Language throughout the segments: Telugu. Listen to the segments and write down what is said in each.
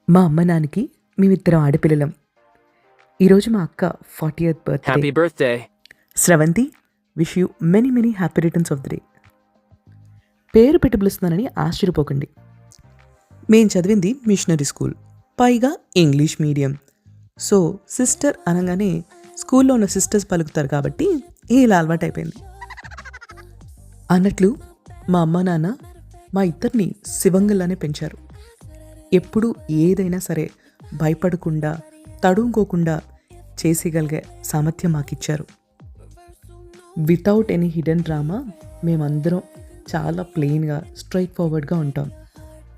మా అమ్మ నాన్నకి మేమిద్దరం ఆడపిల్లలం. ఈరోజు మా అక్క 40th birthday. Happy birthday. Sravanthi, wish you many many happy returns of the day. పేరు పెట్టి పిలుస్తున్నానని ఆశ్చర్యపోకండి. మేం చదివింది మిషనరీ స్కూల్, పైగా ఇంగ్లీష్ మీడియం. సో సిస్టర్ అనగానే స్కూల్లో ఉన్న సిస్టర్స్ పలుకుతారు కాబట్టి ఇలా అలవాటైపోయింది. అన్నట్లు మా అమ్మ నాన్న మా ఇద్దరిని శివంగల్లానే పెంచారు. ఎప్పుడు ఏదైనా సరే భయపడకుండా, తడుముకోకుండా చేసేయగలిగే సామర్థ్యం మాకిచ్చారు. వితౌట్ ఎనీ హిడెన్ డ్రామా మేమందరం చాలా ప్లెయిన్గా, స్ట్రైట్ ఫార్వర్డ్గా ఉంటాం.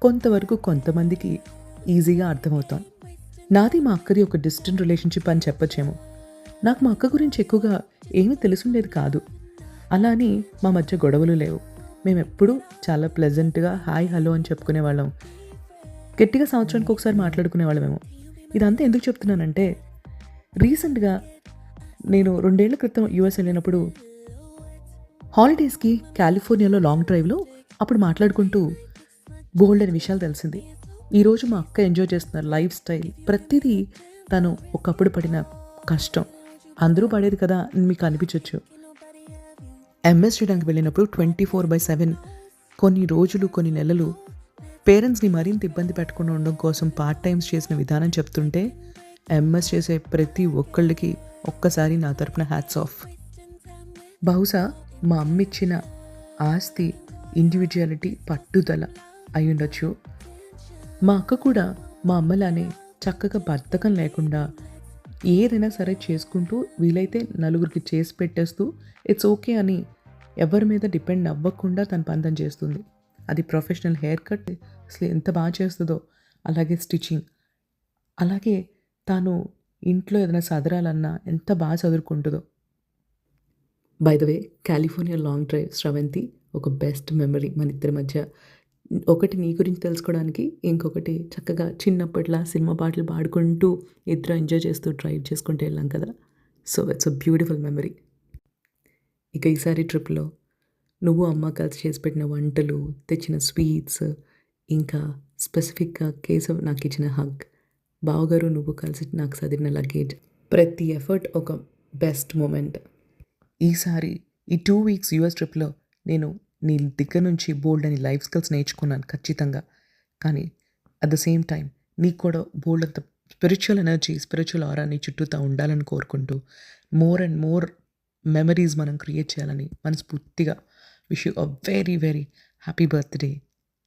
కొంతవరకు కొంతమందికి ఈజీగా అర్థమవుతాం. నాది మా అక్కది ఒక డిస్టెంట్ రిలేషన్షిప్ అని చెప్పొచ్చేమో. నాకు మా అక్క గురించి ఎక్కువగా ఏమీ తెలుసుండేది కాదు. అలా అని మా మధ్య గొడవలు లేవు. మేమెప్పుడూ చాలా ప్లెజెంట్గా హాయ్ హలో అని చెప్పుకునేవాళ్ళం. గట్టిగా సంవత్సరానికి ఒకసారి మాట్లాడుకునేవాళ్ళమేమో. ఇదంతా ఎందుకు చెప్తున్నానంటే, రీసెంట్గా నేను 2 ఏళ్ల క్రితం యూఎస్ వెళ్ళినప్పుడు హాలిడేస్కి కాలిఫోర్నియాలో లాంగ్ డ్రైవ్లో అప్పుడు మాట్లాడుకుంటూ బోల్డ్ అనే విషయాలు తెలిసింది. ఈరోజు మా అక్క ఎంజాయ్ చేస్తున్నారు లైఫ్ స్టైల్, ప్రతిదీ తను ఒకప్పుడు పడిన కష్టం అందరూ పడేది కదా అని మీకు అనిపించవచ్చు. ఎంఎస్ చేయడానికి వెళ్ళినప్పుడు 24/7 కొన్ని రోజులు, కొన్ని నెలలు పేరెంట్స్ని మరింత ఇబ్బంది పెట్టకుండా ఉండడం కోసం పార్ట్ టైమ్స్ చేసిన విధానం చెప్తుంటే ఎంఎస్ చేసే ప్రతి ఒక్కళ్ళకి ఒక్కసారి నా తరపున హ్యాట్స్ ఆఫ్. బహుశా మా అమ్మ ఇచ్చిన ఆస్తి ఇండివిజువాలిటీ, పట్టుదల అయి ఉండొచ్చు. మా అక్క కూడా మా అమ్మలానే చక్కగా బద్ధకం లేకుండా ఏదైనా సరే చేసుకుంటూ, వీలైతే నలుగురికి చేసి పెట్టేస్తూ ఇట్స్ ఓకే అని ఎవరి మీద డిపెండ్ అవ్వకుండా తన పంతం చేస్తుంది. అది ప్రొఫెషనల్ హెయిర్ కట్ అసలు ఎంత బాగా చేస్తుందో, అలాగే స్టిచ్చింగ్, అలాగే తాను ఇంట్లో ఏదైనా సదరాలన్నా ఎంత బాగా చదువుకుంటుందో. By the way, California long drive Sravanthi ఒక బెస్ట్ మెమరీ మన ఇద్దరి మధ్య. ఒకటి నీ గురించి తెలుసుకోవడానికి, ఇంకొకటి చక్కగా చిన్నప్పట్లా సినిమా పాటలు పాడుకుంటూ ఇద్దరు ఎంజాయ్ చేస్తూ డ్రైవ్ చేసుకుంటూ వెళ్ళాం కదా. So it's a beautiful memory. ఇక ఈసారి ట్రిప్లో నువ్వు అమ్మ కలిసి చేసి పెట్టిన వంటలు, తెచ్చిన స్వీట్స్, ఇంకా స్పెసిఫిక్గా కేశవ్ నాకు ఇచ్చిన హగ్, బావగారు నువ్వు కలిసి నాకు చదివిన లగేజ్, ప్రతి ఎఫర్ట్ ఒక బెస్ట్ మూమెంట్. ఈసారి ఈ 2 వీక్స్ యూఎస్ ట్రిప్లో నేను నీ దగ్గర నుంచి బోల్డ్ అని లైఫ్ స్కిల్స్ నేర్చుకున్నాను ఖచ్చితంగా. కానీ అట్ ద సేమ్ టైం నీకు కూడా బోల్డ్ అంత స్పిరిచువల్ ఎనర్జీ, స్పిరిచువల్ ఆరా నీ చుట్టూతా ఉండాలని కోరుకుంటూ మోర్ అండ్ మోర్ మెమరీస్ మనం క్రియేట్ చేయాలని మనస్ఫూర్తిగా wish you a very very happy birthday.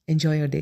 Enjoy your day.